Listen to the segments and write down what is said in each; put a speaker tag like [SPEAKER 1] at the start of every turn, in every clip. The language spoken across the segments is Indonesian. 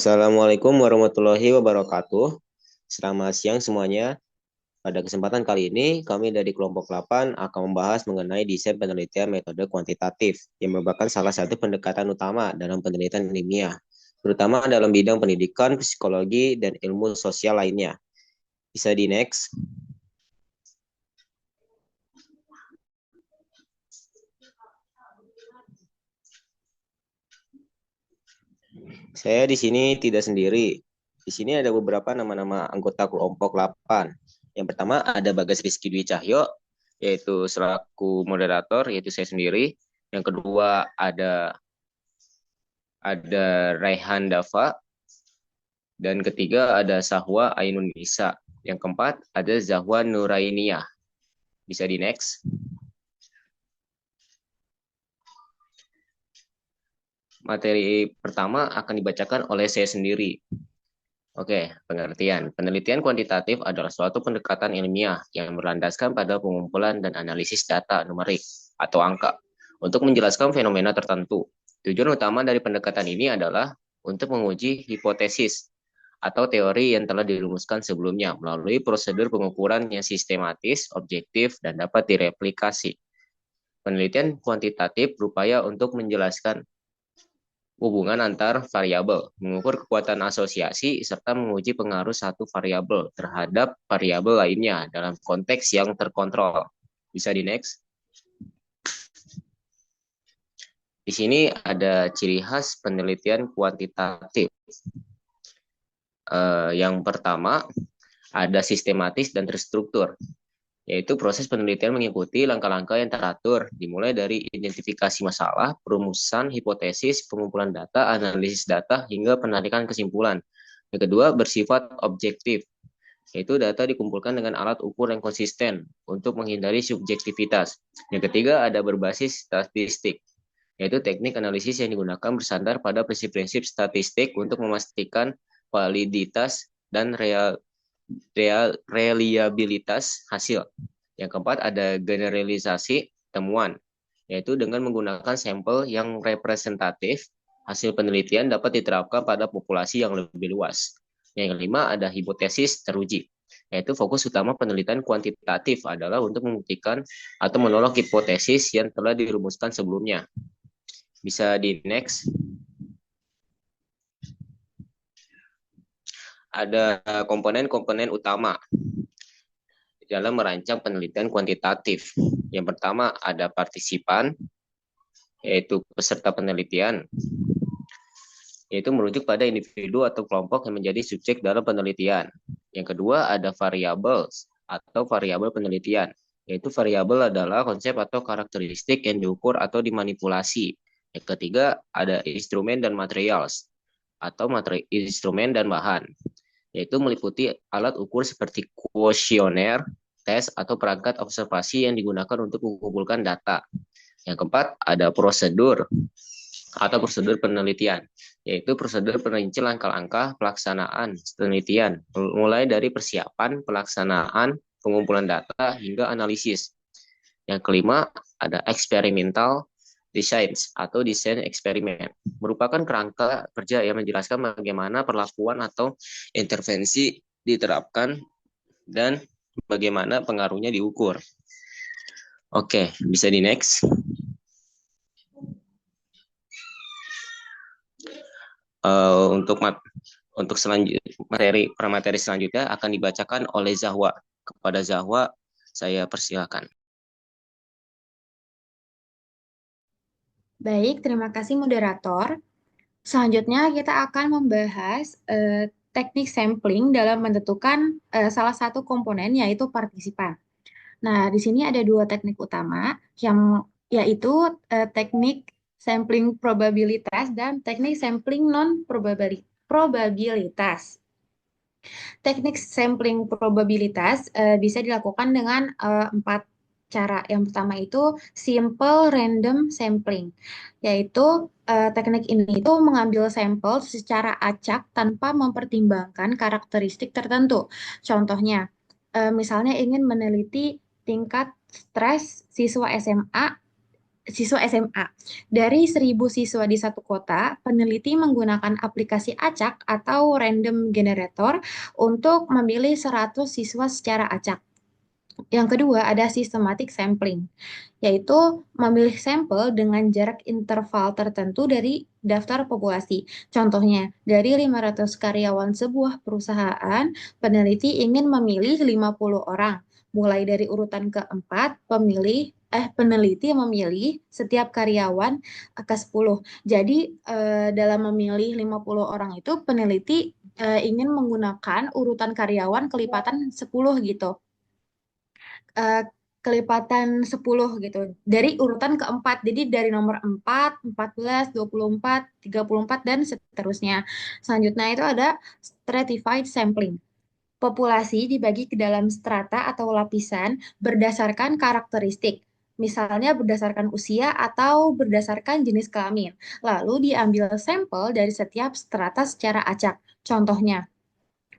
[SPEAKER 1] Assalamualaikum warahmatullahi wabarakatuh. Selamat siang semuanya. Pada kesempatan kali ini, kami dari kelompok 8 akan membahas mengenai desain penelitian metode kuantitatif, yang merupakan salah satu pendekatan utama dalam penelitian ilmiah, terutama dalam bidang pendidikan, psikologi, dan ilmu sosial lainnya. Bisa di next. Saya di sini tidak sendiri. Di sini ada beberapa nama-nama anggota kelompok 8. Yang pertama ada Bagas Rizky Dwi Cahyo, yaitu selaku moderator, yaitu saya sendiri. Yang kedua ada Raihan Dava, dan ketiga ada Sahwa Ainun Nisa. Yang keempat ada Zahwa Nurainiyah. Bisa di next. Materi pertama akan dibacakan oleh saya sendiri. Oke, pengertian. Penelitian kuantitatif adalah suatu pendekatan ilmiah yang berlandaskan pada pengumpulan dan analisis data numerik atau angka untuk menjelaskan fenomena tertentu. Tujuan utama dari pendekatan ini adalah untuk menguji hipotesis atau teori yang telah dirumuskan sebelumnya melalui prosedur pengukuran yang sistematis, objektif, dan dapat direplikasi. Penelitian kuantitatif berupaya untuk menjelaskan hubungan antar variabel, mengukur kekuatan asosiasi, serta menguji pengaruh satu variabel terhadap variabel lainnya dalam konteks yang terkontrol. Bisa di next. Di sini ada ciri khas penelitian kuantitatif. Yang pertama, ada sistematis dan terstruktur, yaitu proses penelitian mengikuti langkah-langkah yang teratur, dimulai dari identifikasi masalah, perumusan hipotesis, pengumpulan data, analisis data, hingga penarikan kesimpulan. Yang kedua, bersifat objektif, yaitu data dikumpulkan dengan alat ukur yang konsisten untuk menghindari subjektivitas. Yang ketiga, ada berbasis statistik, yaitu teknik analisis yang digunakan bersandar pada prinsip-prinsip statistik untuk memastikan validitas dan reliabilitas hasil. Yang keempat ada generalisasi temuan, yaitu dengan menggunakan sampel yang representatif, hasil penelitian dapat diterapkan pada populasi yang lebih luas. Yang kelima ada hipotesis teruji, yaitu fokus utama penelitian kuantitatif adalah untuk membuktikan atau menolak hipotesis yang telah dirumuskan sebelumnya. Bisa di next. Ada komponen-komponen utama dalam merancang penelitian kuantitatif. Yang pertama ada partisipan, yaitu peserta penelitian, yaitu merujuk pada individu atau kelompok yang menjadi subjek dalam penelitian. Yang kedua ada variables atau variabel penelitian, yaitu variabel adalah konsep atau karakteristik yang diukur atau dimanipulasi. Yang ketiga ada instrumen dan materials atau instrumen dan bahan, yaitu meliputi alat ukur seperti kuesioner, tes, atau perangkat observasi yang digunakan untuk mengumpulkan data. Yang keempat, ada prosedur atau prosedur penelitian, yaitu prosedur perinci langkah-langkah pelaksanaan penelitian, mulai dari persiapan, pelaksanaan, pengumpulan data, hingga analisis. Yang kelima, ada experimental designs atau desain eksperimen, merupakan kerangka kerja yang menjelaskan bagaimana perlakuan atau intervensi diterapkan dan bagaimana pengaruhnya diukur. Oke, bisa di next. Untuk materi selanjutnya akan dibacakan oleh Zahwa. Kepada Zahwa, saya persilakan.
[SPEAKER 2] Baik, terima kasih moderator. Selanjutnya kita akan membahas teknik sampling dalam menentukan salah satu komponen yaitu partisipan. Nah, di sini ada dua teknik utama yang yaitu teknik sampling probabilitas dan teknik sampling non probabilitas. Teknik sampling probabilitas bisa dilakukan dengan empat cara. Yang pertama itu simple random sampling, yaitu teknik ini itu mengambil sampel secara acak tanpa mempertimbangkan karakteristik tertentu. Contohnya, misalnya ingin meneliti tingkat stres siswa SMA siswa SMA. Dari 1.000 siswa di satu kota, peneliti menggunakan aplikasi acak atau random generator untuk memilih 100 siswa secara acak. Yang kedua ada systematic sampling, yaitu memilih sampel dengan jarak interval tertentu dari daftar populasi. Contohnya, dari 500 karyawan sebuah perusahaan, peneliti ingin memilih 50 orang. Mulai dari urutan keempat, peneliti memilih setiap karyawan ke 10. Jadi, dalam memilih 50 orang itu, peneliti ingin menggunakan urutan karyawan kelipatan 10 gitu, eh, kelipatan 10 gitu. Dari urutan keempat. Jadi dari nomor 4, 14, 24, 34, dan seterusnya. Selanjutnya itu ada stratified sampling. Populasi dibagi ke dalam strata atau lapisan berdasarkan karakteristik. Misalnya berdasarkan usia atau berdasarkan jenis kelamin. Lalu diambil sampel dari setiap strata secara acak. Contohnya,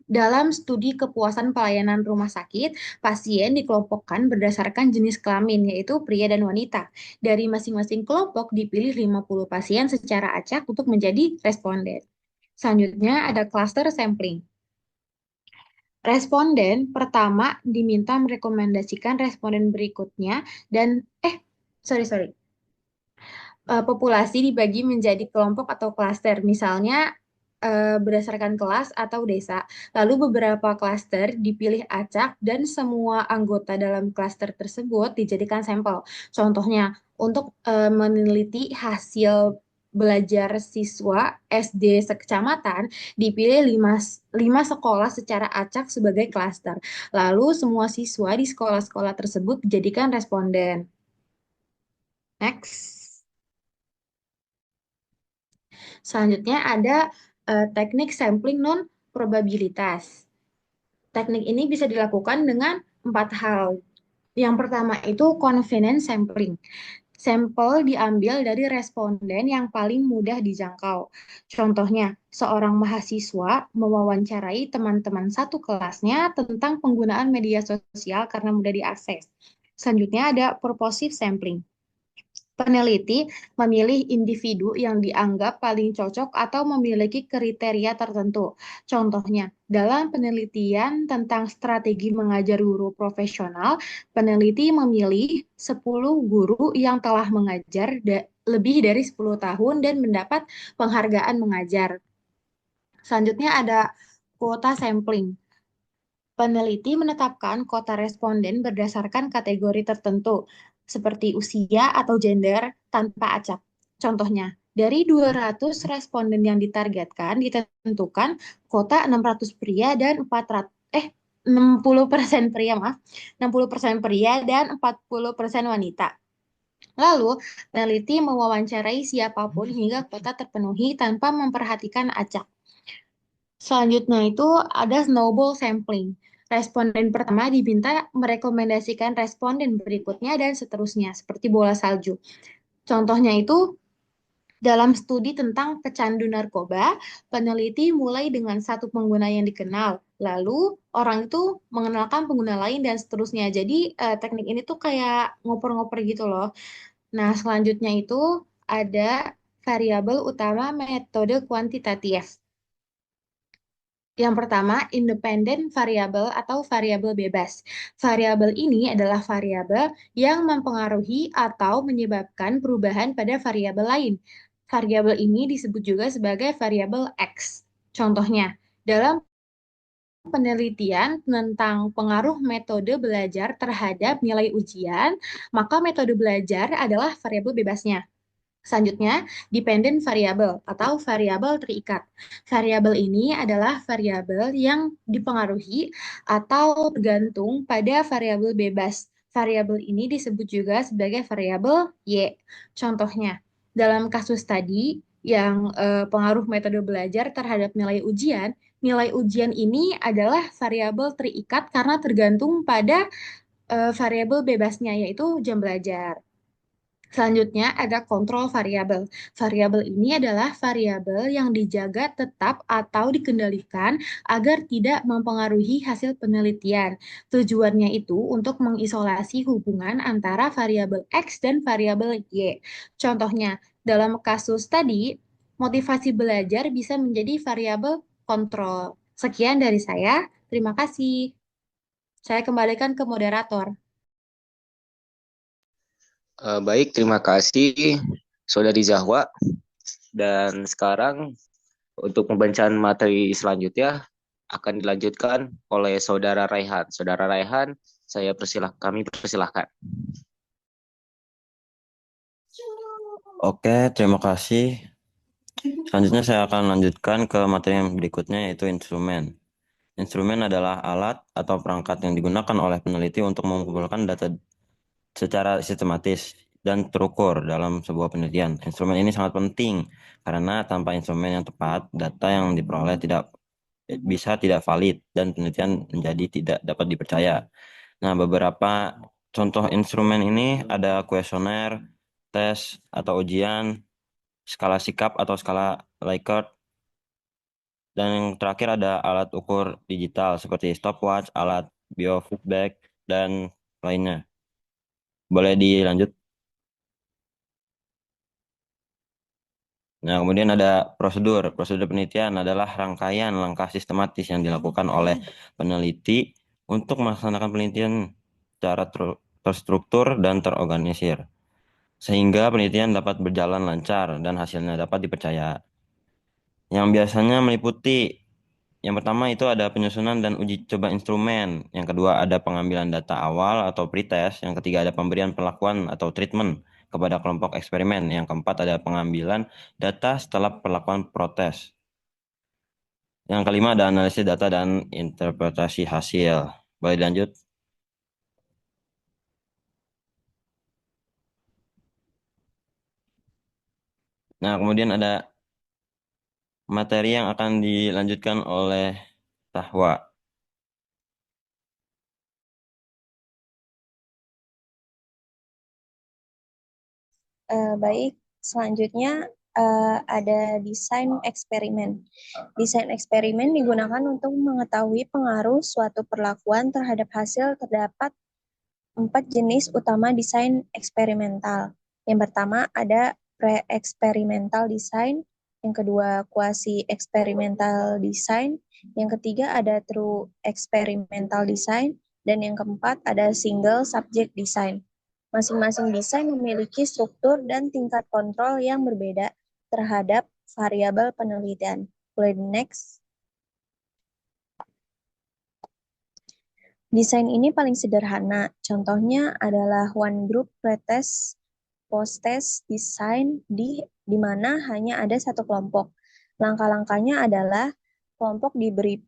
[SPEAKER 2] dalam studi kepuasan pelayanan rumah sakit, pasien dikelompokkan berdasarkan jenis kelamin, yaitu pria dan wanita. Dari masing-masing kelompok dipilih 50 pasien secara acak untuk menjadi responden. Selanjutnya ada cluster sampling. Responden pertama diminta merekomendasikan responden berikutnya dan sorry sorry populasi dibagi menjadi kelompok atau klaster, misalnya berdasarkan kelas atau desa. Lalu beberapa klaster dipilih acak dan semua anggota dalam klaster tersebut dijadikan sampel. Contohnya, untuk meneliti hasil belajar siswa SD sekecamatan, dipilih 5 sekolah secara acak sebagai klaster. Lalu semua siswa di sekolah-sekolah tersebut dijadikan responden. Next. Selanjutnya ada teknik sampling non-probabilitas. Teknik ini bisa dilakukan dengan 4 hal. Yang pertama itu confidence sampling. Sampel diambil dari responden yang paling mudah dijangkau. Contohnya, seorang mahasiswa mewawancarai teman-teman satu kelasnya tentang penggunaan media sosial karena mudah diakses. Selanjutnya ada purposive sampling. Peneliti memilih individu yang dianggap paling cocok atau memiliki kriteria tertentu. Contohnya, dalam penelitian tentang strategi mengajar guru profesional, peneliti memilih 10 guru yang telah mengajar lebih dari 10 tahun dan mendapat penghargaan mengajar. Selanjutnya ada kuota sampling. Peneliti menetapkan kota responden berdasarkan kategori tertentu, seperti usia atau gender tanpa acak. Contohnya, dari 200 responden yang ditargetkan, ditentukan kota 600 pria dan 60% pria, maaf, 60% pria dan 40% wanita. Lalu, peneliti mewawancarai siapapun hingga kota terpenuhi tanpa memperhatikan acak. Selanjutnya itu ada snowball sampling. Responden pertama diminta merekomendasikan responden berikutnya dan seterusnya, seperti bola salju. Contohnya itu dalam studi tentang pecandu narkoba, peneliti mulai dengan satu pengguna yang dikenal. Lalu orang itu mengenalkan pengguna lain dan seterusnya. Jadi teknik ini tuh kayak ngoper-ngoper gitu loh. Nah, selanjutnya itu ada variabel utama metode kuantitatif. Yang pertama, independen variabel atau variabel bebas. Variabel ini adalah variabel yang mempengaruhi atau menyebabkan perubahan pada variabel lain. Variabel ini disebut juga sebagai variabel X. Contohnya, dalam penelitian tentang pengaruh metode belajar terhadap nilai ujian, maka metode belajar adalah variabel bebasnya. Selanjutnya, dependent variable atau variabel terikat. Variabel ini adalah variabel yang dipengaruhi atau tergantung pada variabel bebas. Variabel ini disebut juga sebagai variabel Y. Contohnya, dalam kasus tadi yang pengaruh metode belajar terhadap nilai ujian ini adalah variabel terikat karena tergantung pada variabel bebasnya, yaitu jam belajar. Selanjutnya ada kontrol variabel. Variabel ini adalah variabel yang dijaga tetap atau dikendalikan agar tidak mempengaruhi hasil penelitian. Tujuannya itu untuk mengisolasi hubungan antara variabel X dan variabel Y. Contohnya, dalam kasus tadi, motivasi belajar bisa menjadi variabel kontrol. Sekian dari saya. Terima kasih. Saya kembalikan ke moderator.
[SPEAKER 1] Baik, terima kasih Saudari Zahwa. Dan sekarang untuk pembacaan materi selanjutnya akan dilanjutkan oleh Saudara Raihan. Saudara Raihan, kami persilahkan.
[SPEAKER 3] Oke, terima kasih. Selanjutnya saya akan lanjutkan ke materi yang berikutnya, yaitu instrumen. Instrumen adalah alat atau perangkat yang digunakan oleh peneliti untuk mengumpulkan data secara sistematis dan terukur dalam sebuah penelitian. Instrumen ini sangat penting karena tanpa instrumen yang tepat, data yang diperoleh tidak valid dan penelitian menjadi tidak dapat dipercaya. Nah, beberapa contoh instrumen ini ada kuesioner, tes atau ujian, skala sikap atau skala Likert, dan yang terakhir ada alat ukur digital seperti stopwatch, alat biofeedback, dan lainnya. Boleh dilanjut? Nah, kemudian ada prosedur. Prosedur penelitian adalah rangkaian langkah sistematis yang dilakukan oleh peneliti untuk melaksanakan penelitian secara terstruktur dan terorganisir, sehingga penelitian dapat berjalan lancar dan hasilnya dapat dipercaya. Yang biasanya meliputi yang pertama itu ada penyusunan dan uji coba instrumen. Yang kedua ada pengambilan data awal atau pretest. Yang ketiga ada pemberian perlakuan atau treatment kepada kelompok eksperimen. Yang keempat ada pengambilan data setelah perlakuan protes. Yang kelima ada analisis data dan interpretasi hasil. Boleh dilanjut? Nah, kemudian ada materi yang akan dilanjutkan oleh Tahwa.
[SPEAKER 4] Baik, selanjutnya ada desain eksperimen. Desain eksperimen digunakan untuk mengetahui pengaruh suatu perlakuan terhadap hasil. Terdapat 4 jenis utama desain eksperimental. Yang pertama ada pre-eksperimental design, yang kedua quasi-eksperimental design, yang ketiga ada true experimental design, dan yang keempat ada single subject design. Masing-masing desain memiliki struktur dan tingkat kontrol yang berbeda terhadap variabel penelitian. Boleh next. Desain ini paling sederhana. Contohnya adalah one group pretest post-test design di mana hanya ada satu kelompok. Langkah-langkahnya adalah kelompok diberi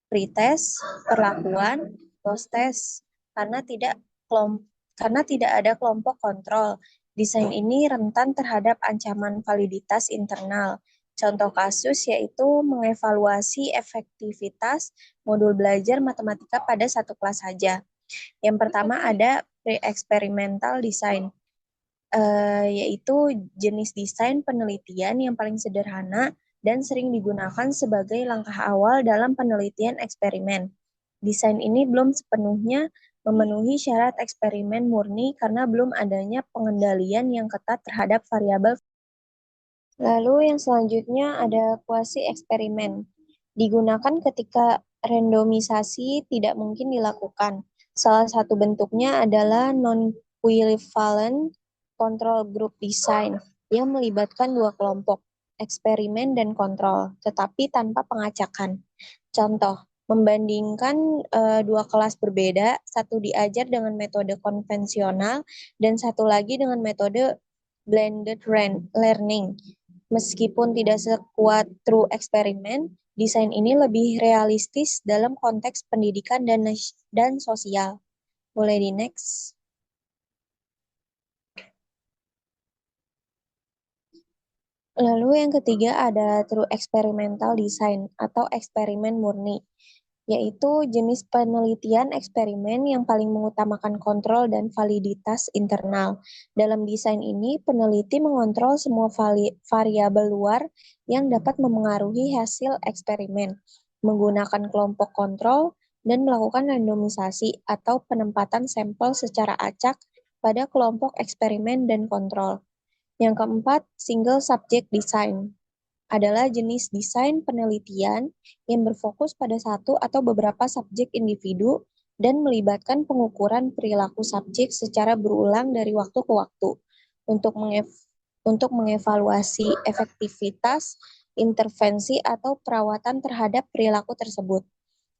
[SPEAKER 4] pretest, perlakuan, post-test karena tidak ada kelompok kontrol. Desain ini rentan terhadap ancaman validitas internal. Contoh kasus yaitu mengevaluasi efektivitas modul belajar matematika pada satu kelas saja. Yang pertama ada pre-experimental design, yaitu jenis desain penelitian yang paling sederhana dan sering digunakan sebagai langkah awal dalam penelitian eksperimen. Desain ini belum sepenuhnya memenuhi syarat eksperimen murni karena belum adanya pengendalian yang ketat terhadap variabel. Lalu yang selanjutnya ada kuasi eksperimen. Digunakan ketika randomisasi tidak mungkin dilakukan. Salah satu bentuknya adalah non-equivalent control group design yang melibatkan dua kelompok, eksperimen dan kontrol, tetapi tanpa pengacakan. Contoh, membandingkan dua kelas berbeda, satu diajar dengan metode konvensional dan satu lagi dengan metode blended learning. Meskipun tidak sekuat true eksperimen, desain ini lebih realistis dalam konteks pendidikan dan sosial. Boleh di next. Lalu yang ketiga ada true experimental design atau eksperimen murni. yaitu jenis penelitian eksperimen yang paling mengutamakan kontrol dan validitas internal. Dalam desain ini, peneliti mengontrol semua variabel luar yang dapat memengaruhi hasil eksperimen, menggunakan kelompok kontrol, dan melakukan randomisasi atau penempatan sampel secara acak pada kelompok eksperimen dan kontrol. Yang keempat, single subject design adalah jenis desain penelitian yang berfokus pada satu atau beberapa subjek individu dan melibatkan pengukuran perilaku subjek secara berulang dari waktu ke waktu untuk mengevaluasi efektivitas intervensi atau perawatan terhadap perilaku tersebut.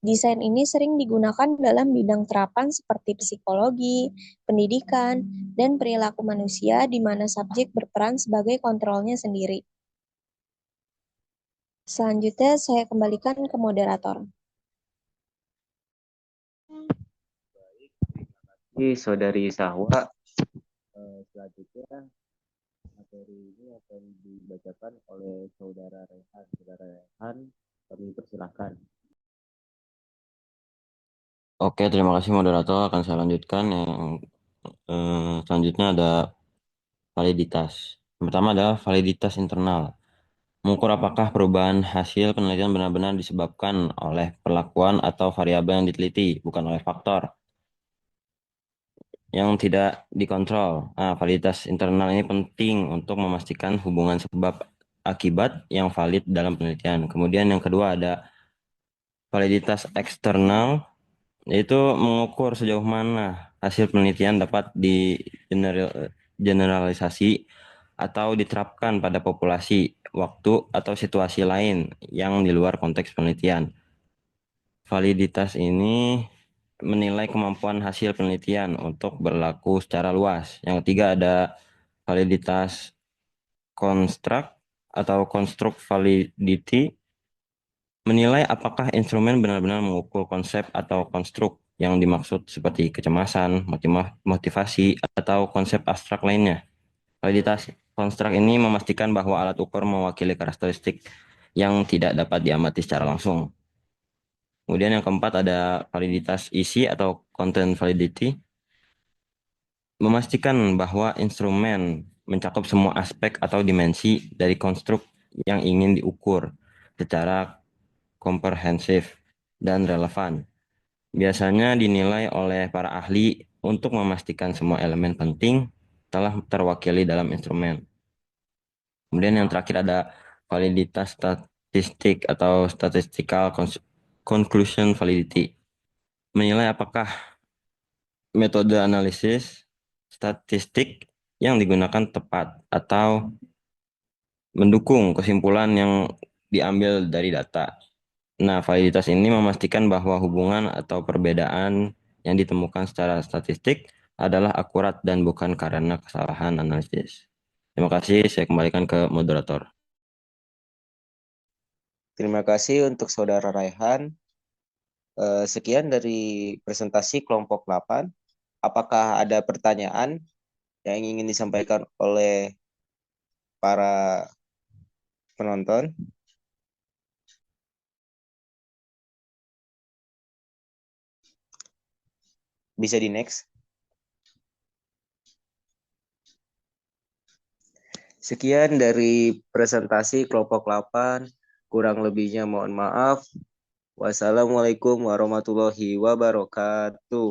[SPEAKER 4] Desain ini sering digunakan dalam bidang terapan seperti psikologi, pendidikan, dan perilaku manusia di mana subjek berperan sebagai kontrolnya sendiri. Selanjutnya saya kembalikan ke moderator.
[SPEAKER 1] Ini Saudari Sahwa, selanjutnya materi ini akan dibacakan oleh Saudara Rehan. Saudara Rehan, kami persilahkan.
[SPEAKER 3] Oke, terima kasih moderator. Akan saya lanjutkan. Yang selanjutnya ada validitas. Yang pertama adalah validitas internal. Mengukur apakah perubahan hasil penelitian benar-benar disebabkan oleh perlakuan atau variabel yang diteliti, bukan oleh faktor yang tidak dikontrol. Validitas internal ini penting untuk memastikan hubungan sebab akibat yang valid dalam penelitian. Kemudian yang kedua ada validitas eksternal, yaitu mengukur sejauh mana hasil penelitian dapat generalisasi atau diterapkan pada populasi, waktu, atau situasi lain yang di luar konteks penelitian. Validitas ini menilai kemampuan hasil penelitian untuk berlaku secara luas. Yang ketiga ada validitas construct atau construct validity, menilai apakah instrumen benar-benar mengukur konsep atau konstruk yang dimaksud seperti kecemasan, motivasi, atau konsep abstrak lainnya. Validitas konstruk ini memastikan bahwa alat ukur mewakili karakteristik yang tidak dapat diamati secara langsung. Kemudian yang keempat ada validitas isi atau content validity, memastikan bahwa instrumen mencakup semua aspek atau dimensi dari konstruk yang ingin diukur secara komprehensif dan relevan. Biasanya dinilai oleh para ahli untuk memastikan semua elemen penting telah terwakili dalam instrumen. Kemudian yang terakhir ada validitas statistik atau statistical conclusion validity. Menilai apakah metode analisis statistik yang digunakan tepat atau mendukung kesimpulan yang diambil dari data. Nah, validitas ini memastikan bahwa hubungan atau perbedaan yang ditemukan secara statistik adalah akurat dan bukan karena kesalahan analisis. Terima kasih, saya kembalikan ke moderator.
[SPEAKER 1] Terima kasih untuk Saudara Raihan. Sekian dari presentasi kelompok 8. Apakah ada pertanyaan yang ingin disampaikan oleh para penonton? Bisa di next. Sekian dari presentasi kelompok 8. Kurang lebihnya mohon maaf. Wassalamualaikum warahmatullahi wabarakatuh.